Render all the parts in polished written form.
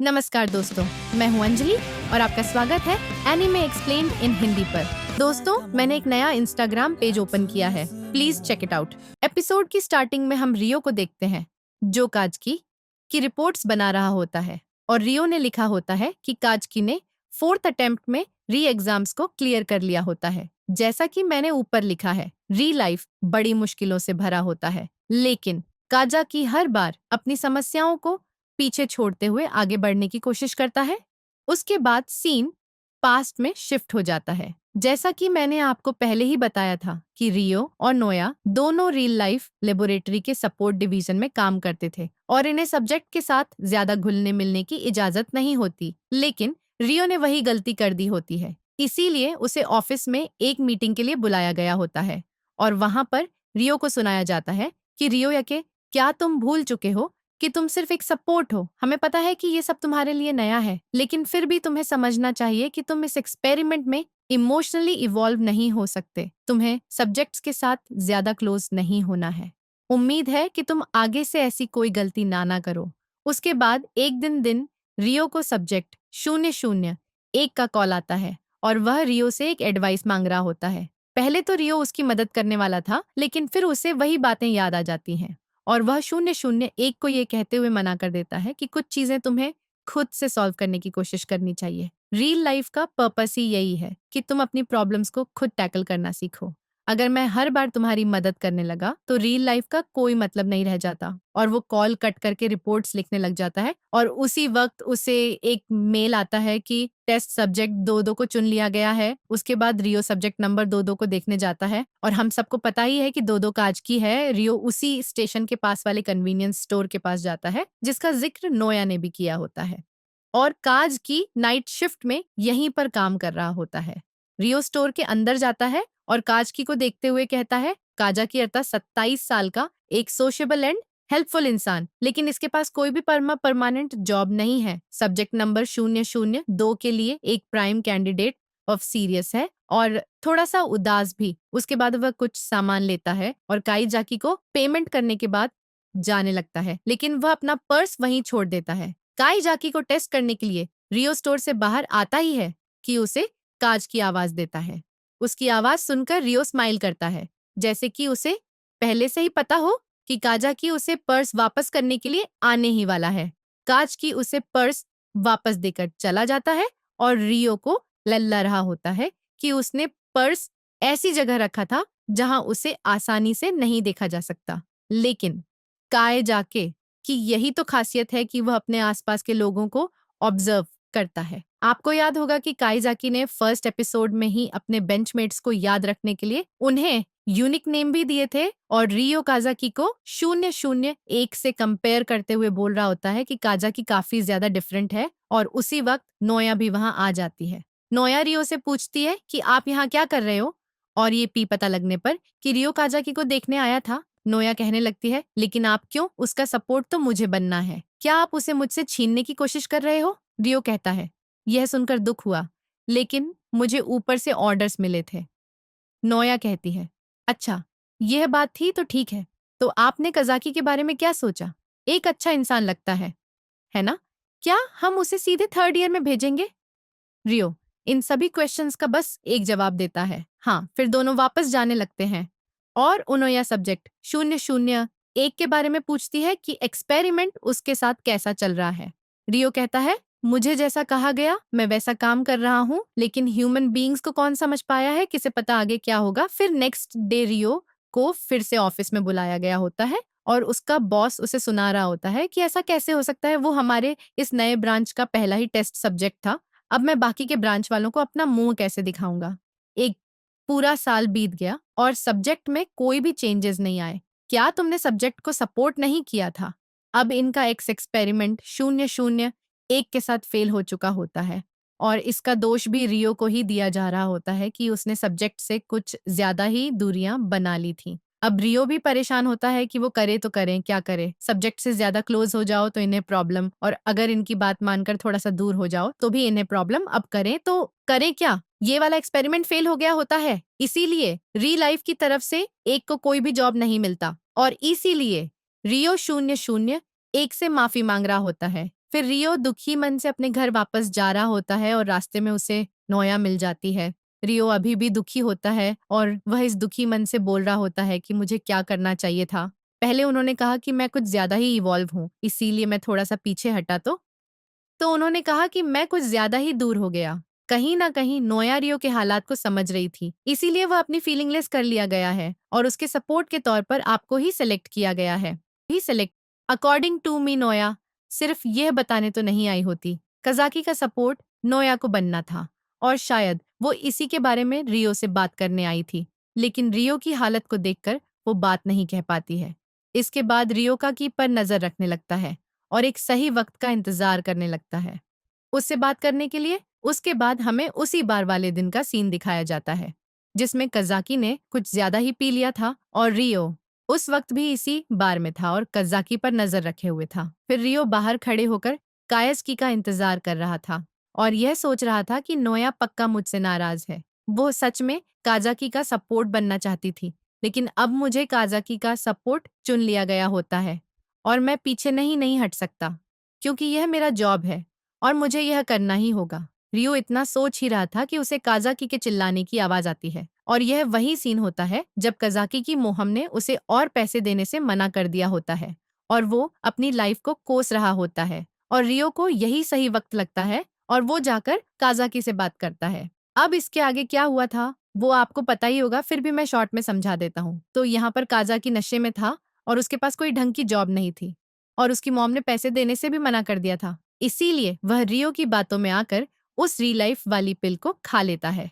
नमस्कार दोस्तों, मैं हूं अंजलि और आपका स्वागत है एनीमे एक्सप्लेन्ड इन हिंदी पर। दोस्तों, मैंने एक नया इंस्टाग्राम पेज ओपन किया है, please check it out. Episode की स्टार्टिंग में हम रियो को देखते हैं, जो काजकी की रिपोर्ट्स बना रहा होता है और रियो ने लिखा होता है कि काजकी ने 4th अटेम्प्ट में री एग्जाम्स को क्लियर कर लिया होता है। जैसा कि मैंने ऊपर लिखा है, री लाइफ बड़ी मुश्किलों से भरा होता है, लेकिन काजाकी हर बार अपनी समस्याओं को पीछे छोड़ते हुए आगे बढ़ने की कोशिश करता है। उसके बाद सीन पास्ट में शिफ्ट हो जाता है। जैसा कि मैंने आपको पहले ही बताया था कि रियो और नोया दोनों रियल लाइफ लेबोरेटरी के सपोर्ट डिवीजन में काम करते थे और इन्हें सब्जेक्ट के साथ ज्यादा घुलने मिलने की इजाजत नहीं होती, लेकिन रियो ने वही गलती कर दी होती है। इसीलिए उसे ऑफिस में एक मीटिंग के लिए बुलाया गया होता है और वहां पर रियो को सुनाया जाता है कि रियो यके, क्या तुम भूल चुके हो कि तुम सिर्फ एक सपोर्ट हो। हमें पता है कि ये सब तुम्हारे लिए नया है, लेकिन फिर भी तुम्हें समझना चाहिए कि तुम इस एक्सपेरिमेंट में इमोशनली इवॉल्व नहीं हो सकते। तुम्हें सब्जेक्ट्स के साथ ज्यादा क्लोज नहीं होना है। उम्मीद है कि तुम आगे से ऐसी कोई गलती ना करो। उसके बाद एक दिन रियो को सब्जेक्ट 001 का कॉल आता है और वह रियो से एक एडवाइस मांग रहा होता है। पहले तो रियो उसकी मदद करने वाला था, लेकिन फिर उसे वही बातें याद आ जाती हैं और वह 001 को ये कहते हुए मना कर देता है कि कुछ चीजें तुम्हें खुद से सॉल्व करने की कोशिश करनी चाहिए। रियल लाइफ का पर्पस ही यही है कि तुम अपनी प्रॉब्लम्स को खुद टैकल करना सीखो। अगर मैं हर बार तुम्हारी मदद करने लगा तो रियल लाइफ का कोई मतलब नहीं रह जाता। और वो कॉल कट करके रिपोर्ट्स लिखने लग जाता है और उसी वक्त उसे एक मेल आता है कि टेस्ट सब्जेक्ट 22 को चुन लिया गया है। उसके बाद रियो सब्जेक्ट नंबर 22 को देखने जाता है और हम सबको पता ही है कि 22 काजकी है। रियो उसी स्टेशन के पास वाले कन्वीनियंस स्टोर के पास जाता है जिसका जिक्र नोया ने भी किया होता है और काज की नाइट शिफ्ट में यहीं पर काम कर रहा होता है। रियो स्टोर के अंदर जाता है और काजकी को देखते हुए कहता है, काजाकी अर्थात 27 साल का एक सोशेबल एंड हेल्पफुल इंसान, लेकिन इसके पास कोई भी परमानेंट जॉब नहीं है। सब्जेक्ट नंबर 002 के लिए एक प्राइम कैंडिडेट ऑफ सीरियस है और थोड़ा सा उदास भी। उसके बाद वह कुछ सामान लेता है और काईजाकी को पेमेंट करने के बाद जाने लगता है, लेकिन वह अपना पर्स वहीं छोड़ देता है। काईजाकी को टेस्ट करने के लिए रियो स्टोर से बाहर आता ही है कि उसे काज की आवाज देता है। उसकी आवाज सुनकर रियो स्माइल करता है, जैसे कि उसे पहले से ही पता हो कि काजाकी उसे पर्स वापस करने के लिए आने ही वाला है। काजकी उसे पर्स वापस देकर चला जाता है और रियो को लल्ला रहा होता है कि उसने पर्स ऐसी जगह रखा था जहां उसे आसानी से नहीं देखा जा सकता। लेकिन काय जाके कि यही तो खासियत है कि वह अपने आसपास के लोगों को ऑब्जर्व करता है। आपको याद होगा कि काईजाकी ने फर्स्ट एपिसोड में ही अपने बेंचमेट्स को याद रखने के लिए उन्हें यूनिक नेम भी दिए थे और रियो काजाकी को 001 से कंपेयर करते हुए बोल रहा होता है कि काजाकी काफी ज्यादा डिफरेंट है। और उसी वक्त नोया भी वहां आ जाती है। नोया रियो से पूछती है कि आप यहाँ क्या कर रहे हो, और ये पता लगने पर कि रियो काजाकी को देखने आया था। नोया कहने लगती है, लेकिन आप क्यों? उसका सपोर्ट तो मुझे बनना है। क्या आप उसे मुझसे छीनने की कोशिश कर रहे हो? रियो कहता है, यह सुनकर दुख हुआ, लेकिन मुझे ऊपर से ऑर्डर्स मिले थे। नोया कहती है, अच्छा, यह बात थी तो ठीक है। तो आपने कजाकी के बारे में क्या सोचा? एक अच्छा इंसान लगता है ना? क्या हम उसे सीधे 3rd ईयर में भेजेंगे? रियो इन सभी क्वेश्चंस का बस एक जवाब देता है, हाँ। फिर दोनों वापस जाने लगते हैं और उनोया सब्जेक्ट 001 के बारे में पूछती है कि एक्सपेरिमेंट उसके साथ कैसा चल रहा है। रियो कहता है, मुझे जैसा कहा गया मैं वैसा काम कर रहा हूँ, लेकिन ह्यूमन बीइंग्स को कौन समझ पाया है, किसे पता आगे क्या होगा। फिर नेक्स्ट डे रियो को फिर से ऑफिस में बुलाया गया होता है और उसका बॉस उसे सुना रहा होता है कि ऐसा कैसे हो सकता है, वो हमारे इस नए ब्रांच का पहला ही टेस्ट सब्जेक्ट था। अब मैं बाकी के ब्रांच वालों को अपना मुंह कैसे दिखाऊंगा। एक पूरा साल बीत गया और सब्जेक्ट में कोई भी चेंजेस नहीं आए। क्या तुमने सब्जेक्ट को सपोर्ट नहीं किया था? अब इनका एक्सपेरिमेंट 001 के साथ फेल हो चुका होता है और इसका दोष भी रियो को ही दिया जा रहा होता है कि उसने सब्जेक्ट से कुछ ज्यादा ही दूरियां बना ली थी। अब रियो भी परेशान होता है कि वो करे तो करें क्या करे। सब्जेक्ट से ज्यादा क्लोज हो जाओ तो इन्हें प्रॉब्लम, और अगर इनकी बात मानकर थोड़ा सा दूर हो जाओ तो भी इन्हें प्रॉब्लम। अब करें तो करें क्या? ये वाला एक्सपेरिमेंट फेल हो गया होता है, इसीलिए री लाइफ की तरफ से एक को कोई भी जॉब नहीं मिलता और इसीलिए रियो 001 से माफी मांग रहा होता है फिर रियो दुखी मन से अपने घर वापस जा रहा होता है और रास्ते में उसे नोया मिल जाती है। रियो अभी भी दुखी होता है और वह इस दुखी मन से बोल रहा होता है कि मुझे क्या करना चाहिए था। पहले उन्होंने कहा कि मैं कुछ ज्यादा ही इवॉल्व हूँ, इसीलिए मैं थोड़ा सा पीछे हटा तो उन्होंने कहा कि मैं कुछ ज्यादा ही दूर हो गया। कहीं ना कहीं नोया रियो के हालात को समझ रही थी, इसीलिए वह अपनी फीलिंगलेस कर लिया गया है और उसके सपोर्ट के तौर पर आपको ही सिलेक्ट किया गया है। ही सिलेक्ट अकॉर्डिंग टू मी नोया सिर्फ यह बताने तो नहीं आई होती। कजाकी का सपोर्ट नोया को बनना था और शायद वो इसी के बारे में रियो से बात करने आई थी, लेकिन रियो की हालत को देखकर वो बात नहीं कह पाती है। इसके बाद रियो का की पर नजर रखने लगता है और एक सही वक्त का इंतजार करने लगता है उससे बात करने के लिए। उसके बाद हमें उसी बार वाले दिन का सीन दिखाया जाता है जिसमें कजाकी ने कुछ ज्यादा ही पी लिया था और रियो उस वक्त भी इसी बार में था और कजाकी पर नजर रखे हुए था। फिर रियो बाहर खड़े होकर कायस्की का इंतजार कर रहा था और यह सोच रहा था कि नोया पक्का मुझसे नाराज है। वो सच में काजाकी का सपोर्ट बनना चाहती थी, लेकिन अब मुझे काजाकी का सपोर्ट चुन लिया गया होता है और मैं पीछे नहीं हट सकता क्योंकि यह मेरा जॉब है और मुझे यह करना ही होगा। रियो इतना सोच ही रहा था कि उसे काजाकी के चिल्लाने की आवाज आती है और यह वही सीन होता है जब काजाकी की मोहम ने उसे और पैसे देने से मना कर दिया होता है और वो अपनी लाइफ को कोस रहा होता है और रियो को यही सही वक्त लगता है और वो जाकर काजाकी से बात करता है। अब इसके आगे क्या हुआ था वो आपको पता ही होगा, फिर भी मैं शॉर्ट में समझा देता हूँ। तो यहाँ पर काजाकी नशे में था और उसके पास कोई ढंग की जॉब नहीं थी और उसकी मॉम ने पैसे देने से भी मना कर दिया था। इसीलिए वह रियो की बातों में आकर उस री लाइफ वाली पिल को खा लेता है।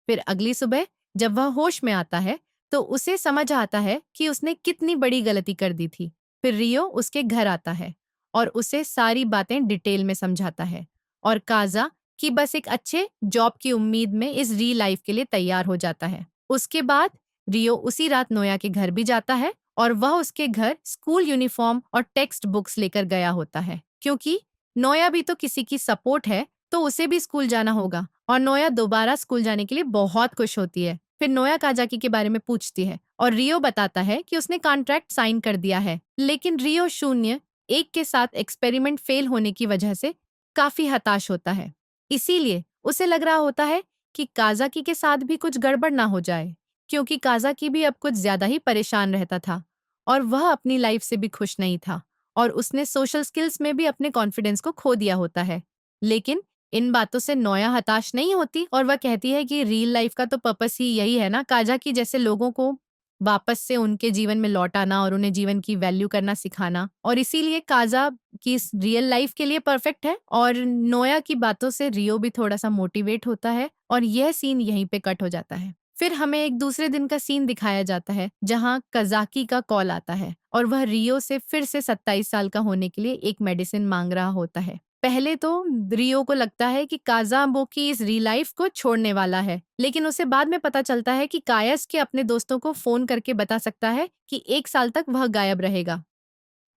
फिर अगली सुबह जब वह होश में आता है तो उसे समझ आता है कि उसने कितनी बड़ी गलती कर दी थी। फिर रियो उसके घर आता है और उसे सारी बातें डिटेल में समझाता है और काजा कि बस एक अच्छे जॉब की उम्मीद में इस री लाइफ के लिए तैयार हो जाता है। उसके बाद रियो उसी रात नोया के घर भी जाता है और वह उसके घर स्कूल यूनिफॉर्म और टेक्स्ट बुक्स लेकर गया होता है क्योंकि नोया भी तो किसी की सपोर्ट है तो उसे भी स्कूल जाना होगा और नोया दोबारा स्कूल जाने के लिए बहुत खुश होती है। फिर नोया काजाकी के बारे में पूछती है और रियो बताता है कि उसने कॉन्ट्रैक्ट साइन कर दिया है, लेकिन रियो शून्य एक के साथ एक्सपेरिमेंट फेल होने की वजह से काफी हताश होता है। इसीलिए उसे लग रहा होता है कि काजाकी के साथ भी कुछ गड़बड़ ना हो जाए क्योंकि काजाकी भी अब कुछ ज्यादा ही परेशान रहता था और वह अपनी लाइफ से भी खुश नहीं था और उसने सोशल स्किल्स में भी अपने कॉन्फिडेंस को खो दिया होता है। लेकिन इन बातों से नोया हताश नहीं होती और वह कहती है कि रियल लाइफ का तो पर्पस ही यही है ना, काजा की जैसे लोगों को वापस से उनके जीवन में लौट आना और उन्हें जीवन की वैल्यू करना सिखाना, और इसीलिए काजा की इस रियल लाइफ के लिए परफेक्ट है। और नोया की बातों से रियो भी थोड़ा सा मोटिवेट होता है और यह सीन यहीं पे कट हो जाता है। फिर हमें एक दूसरे दिन का सीन दिखाया जाता है जहां कजाकी का कॉल आता है और वह रियो से फिर से 27 साल का होने के लिए एक मेडिसिन मांग रहा होता है। पहले तो रियो को लगता है कि काजाबोकी इस री लाइफ को छोड़ने वाला है, लेकिन उसे बाद में पता चलता है कि कायस के अपने दोस्तों को फोन करके बता सकता है कि 1 साल तक वह गायब रहेगा।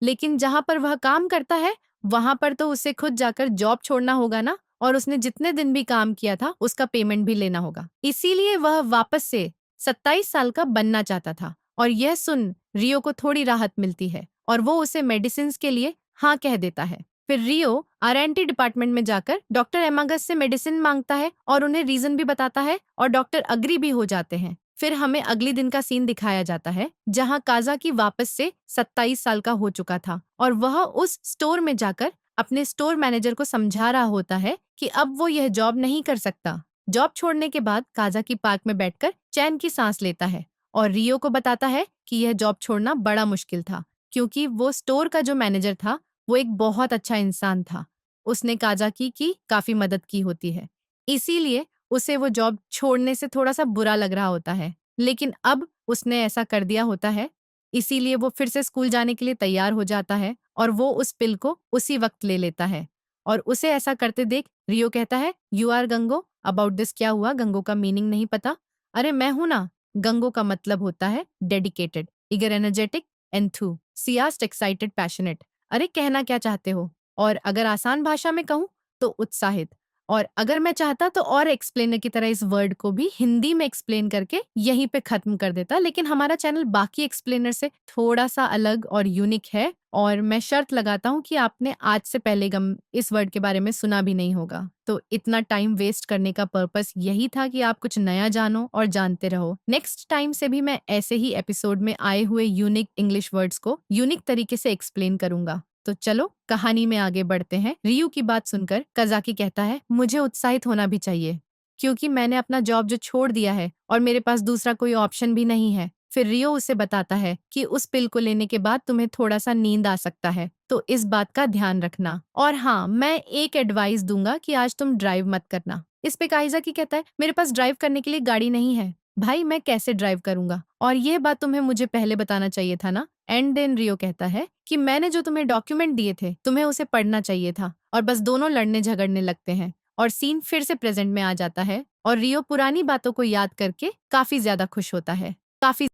लेकिन जहां पर वह काम करता है वहां पर तो उसे खुद जाकर जॉब छोड़ना होगा ना, और उसने जितने दिन भी काम किया था उसका पेमेंट भी लेना होगा। इसीलिए वह वापस से 27 साल का बनना चाहता था और यह सुन रियो को थोड़ी राहत मिलती है और वो उसे मेडिसिन के लिए हाँ कह देता है। फिर रियो आरएनटी डिपार्टमेंट में जाकर डॉक्टर एमागस से मेडिसिन मांगता है और उन्हें रीजन भी बताता है और डॉक्टर अग्री भी हो जाते हैं। फिर हमें अगले दिन का सीन दिखाया जाता है जहां काजाकी वापस से 27 साल का हो चुका था और वह उस स्टोर में जाकर अपने स्टोर मैनेजर को समझा रहा होता है कि अब वो यह जॉब नहीं कर सकता। जॉब छोड़ने के बाद काजाकी पार्क में बैठकर चैन की सांस लेता है और रियो को बताता है कि यह जॉब छोड़ना बड़ा मुश्किल था क्योंकि वो स्टोर का जो मैनेजर था वो एक बहुत अच्छा इंसान था। उसने काजाकी की काफी मदद की होती है, इसीलिए उसे वो जॉब छोड़ने से थोड़ा सा बुरा लग रहा होता है। लेकिन अब उसने ऐसा कर दिया होता है, इसीलिए वो फिर से स्कूल जाने के लिए तैयार हो जाता है और वो उस पिल को उसी वक्त ले लेता है। और उसे ऐसा करते देख रियो कहता है, you are Gango, about this क्या हुआ? गंगो का मीनिंग नहीं पता? अरे मैं हूं ना। गंगो का मतलब होता है dedicated, eager, energetic, enthusiast, excited, passionate. अरे कहना क्या चाहते हो? और अगर आसान भाषा में कहूं तो उत्साहित। और अगर मैं चाहता तो और एक्सप्लेनर की तरह इस वर्ड को भी हिंदी में एक्सप्लेन करके यहीं पे खत्म कर देता, लेकिन हमारा चैनल बाकी एक्सप्लेनर से थोड़ा सा अलग और यूनिक है और मैं शर्त लगाता हूँ कि आपने आज से पहले गम इस वर्ड के बारे में सुना भी नहीं होगा। तो इतना टाइम वेस्ट करने का पर्पस यही था कि आप कुछ नया जानो और जानते रहो। नेक्स्ट टाइम से भी मैं ऐसे ही एपिसोड में आए हुए यूनिक इंग्लिश वर्ड्स को यूनिक तरीके से एक्सप्लेन करूंगा। तो चलो कहानी में आगे बढ़ते हैं। रियू की बात सुनकर काज़ाकी कहता है, मुझे उत्साहित होना भी चाहिए क्योंकि मैंने अपना जॉब जो छोड़ दिया है और मेरे पास दूसरा कोई ऑप्शन भी नहीं है। फिर रियो उसे बताता है कि उस पिल को लेने के बाद तुम्हें थोड़ा सा नींद आ सकता है, तो इस बात का ध्यान रखना। और हाँ, मैं एक एडवाइस दूंगा कि आज तुम ड्राइव मत करना। इस पे काइज़ाकी कहता है, मेरे पास ड्राइव करने के लिए गाड़ी नहीं है। भाई मैं कैसे ड्राइव करूंगा? और ये बात तुम्हें मुझे पहले बताना चाहिए था ना। एंड देन रियो कहता है कि मैंने जो तुम्हें डॉक्यूमेंट दिए थे तुम्हें उसे पढ़ना चाहिए था। और बस दोनों लड़ने झगड़ने लगते हैं और सीन फिर से प्रेजेंट में आ जाता है और रियो पुरानी बातों को याद करके काफी ज्यादा खुश होता है। काफी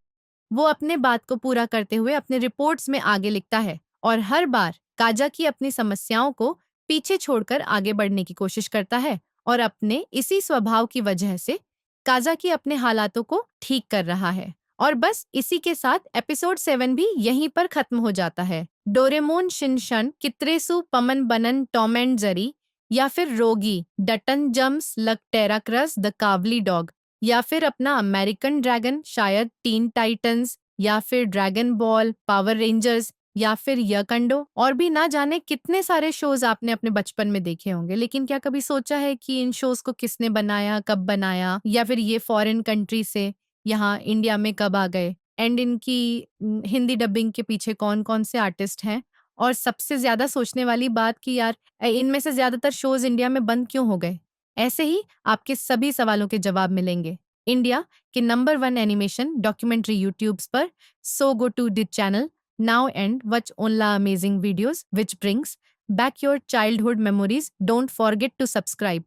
वो अपने बात को पूरा करते हुए अपने रिपोर्ट्स में आगे लिखता है और हर बार काज़ाकी अपनी समस्याओं को पीछे छोड़कर आगे बढ़ने की कोशिश करता है और अपने इसी स्वभाव की वजह से काज़ाकी अपने हालातों को ठीक कर रहा है। और बस इसी के साथ एपिसोड 7 भी यहीं पर खत्म हो जाता है। डोरेमोन शिनशन कित्रेसु पमन बनन टॉम एंड जरी, या फिर रोगी डटन जम्स लक टेराक्रस द कावली डॉग, या फिर अपना अमेरिकन ड्रैगन शायद टीन टाइटंस, या फिर ड्रैगन बॉल, पावर रेंजर्स, या फिर यकंडो, और भी ना जाने कितने सारे शोज आपने अपने बचपन में देखे होंगे। लेकिन क्या कभी सोचा है कि इन शोज को किसने बनाया, कब बनाया, या फिर ये फॉरेन कंट्री से यहाँ इंडिया में कब आ गए? एंड इनकी हिंदी डबिंग के पीछे कौन कौन से आर्टिस्ट हैं? और सबसे ज्यादा सोचने वाली बात कि यार इनमें से ज्यादातर शोज इंडिया में बंद क्यों हो गए? ऐसे ही आपके सभी सवालों के जवाब मिलेंगे इंडिया के नंबर 1 एनिमेशन डॉक्यूमेंट्री यूट्यूब्स पर। So go to the channel now and watch only amazing videos which brings back your childhood memories. Don't forget to subscribe.